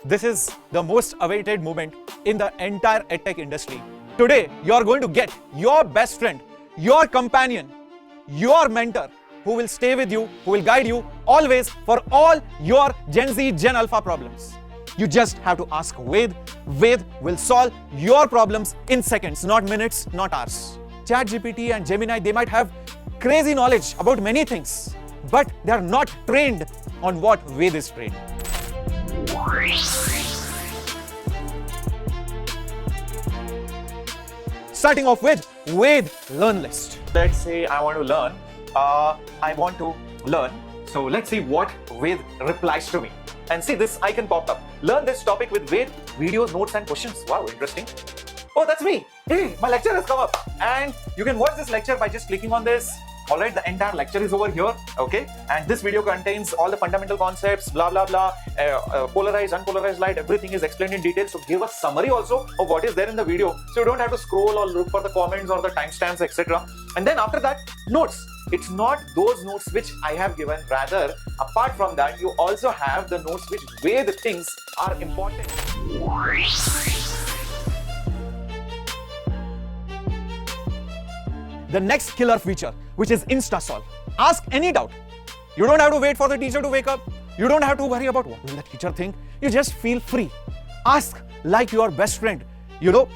This is the most awaited moment in the entire edtech industry. Today, you're going to get your best friend, your companion, your mentor, who will stay with you, who will guide you always for all your Gen Z, Gen Alpha problems. You just have to ask VED. VED will solve your problems in seconds, not minutes, not hours. ChatGPT and Gemini, they might have crazy knowledge about many things, but they are not trained on what VED is trained. Starting off with VED Learn List. Let's say I want to learn. So let's see what VED replies to me. And see, this icon popped up. Learn this topic with VED, videos, notes and questions. Wow, interesting. Oh, that's me. Hey, my lecture has come up. And you can watch this lecture by just clicking on this. Alright, the entire lecture is over here, okay? And this video contains all the fundamental concepts, blah, blah, blah, polarized, unpolarized light, everything is explained in detail. So give a summary also of what is there in the video. So you don't have to scroll or look for the comments or the timestamps, etc. And then after that, notes. It's not those notes which I have given. Rather, apart from that, you also have the notes which VED thinks are important. The next killer feature, which is InstaSolve. Ask any doubt. You don't have to wait for the teacher to wake up. You don't have to worry about what will the teacher think. You just feel free. Ask like your best friend. You know,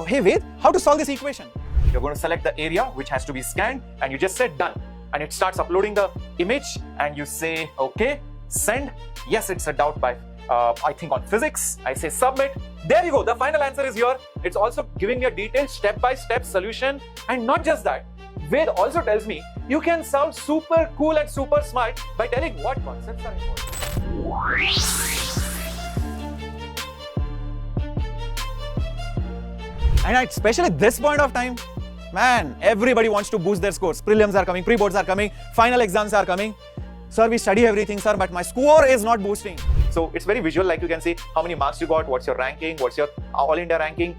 hey VED, how to solve this equation? You're going to select the area which has to be scanned and you just say done. And it starts uploading the image and you say, okay, send. Yes, it's a doubt by, I think on physics. I say submit. There you go. The final answer is here. It's also giving me a detailed step-by-step solution. And not just that, VED also tells me you can sound super cool and super smart by telling what concepts are important. And at especially this point of time, man, everybody wants to boost their scores. Prelims are coming, pre-boards are coming, final exams are coming. Sir, we study everything, sir, but my score is not boosting. So it's very visual, like you can see how many marks you got, what's your ranking, what's your all India ranking,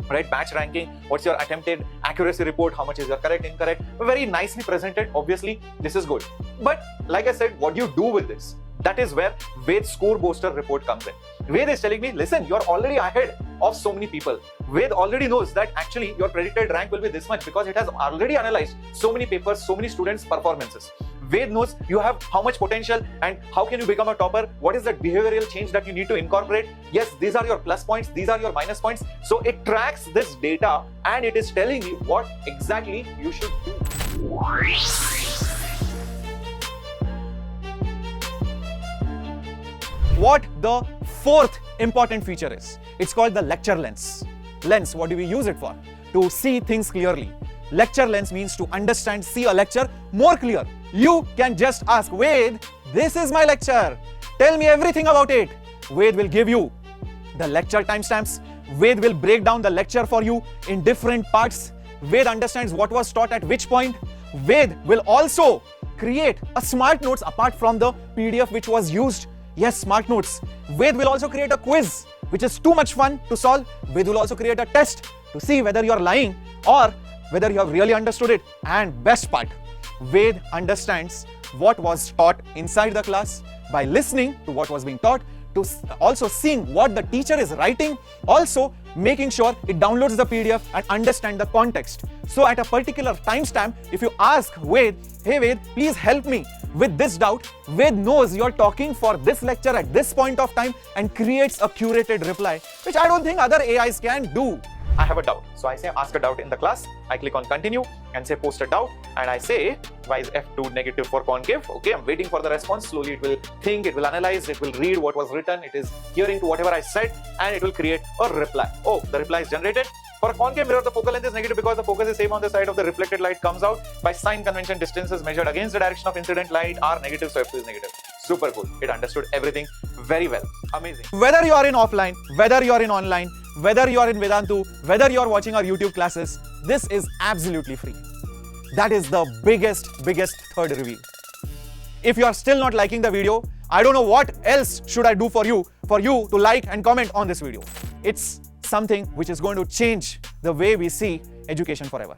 right, batch ranking, what's your attempted accuracy report, how much is your correct, incorrect. Very nicely presented, obviously, this is good. But like I said, what do you do with this? That is where VED score booster report comes in. VED is telling me, listen, you're already ahead of so many people. VED already knows that actually your predicted rank will be this much because it has already analyzed so many papers, so many students' performances. VED knows you have how much potential and how can you become a topper. What is that behavioral change that you need to incorporate? Yes, these are your plus points, these are your minus points. So it tracks this data and it is telling you what exactly you should do. What the fourth important feature is? It's called the lecture lens. Lens, what do we use it for? To see things clearly. Lecture lens means to understand, see a lecture more clear. You can just ask VED, this is my lecture. Tell me everything about it. VED will give you the lecture timestamps. VED will break down the lecture for you in different parts. VED understands what was taught at which point. VED will also create a smart notes apart from the PDF which was used. Yes, smart notes. VED will also create a quiz, which is too much fun to solve. VED will also create a test to see whether you're lying or whether you have really understood it. And best part, VED understands what was taught inside the class by listening to what was being taught, to also seeing what the teacher is writing, also making sure it downloads the PDF and understand the context. So at a particular timestamp, if you ask VED, hey VED, please help me with this doubt, VED knows you're talking for this lecture at this point of time and creates a curated reply, which I don't think other AIs can do. I have a doubt. So I say ask a doubt in the class. I click on continue and say post a doubt. And I say why is F2 negative for concave? Okay, I'm waiting for the response. Slowly it will think, it will analyze, it will read what was written. It is hearing to whatever I said and it will create a reply. Oh, the reply is generated. For a concave mirror, the focal length is negative because the focus is same on the side of the reflected light comes out. By sign convention, distances measured against the direction of incident light are negative, so F2 is negative. Super cool. It understood everything very well. Amazing. Whether you are in offline, whether you are in online, whether you are in Vedantu, whether you are watching our YouTube classes, this is absolutely free. That is the biggest third reveal. If you are still not liking the video, I don't know what else should I do for you to like and comment on this video. It's something which is going to change the way we see education forever.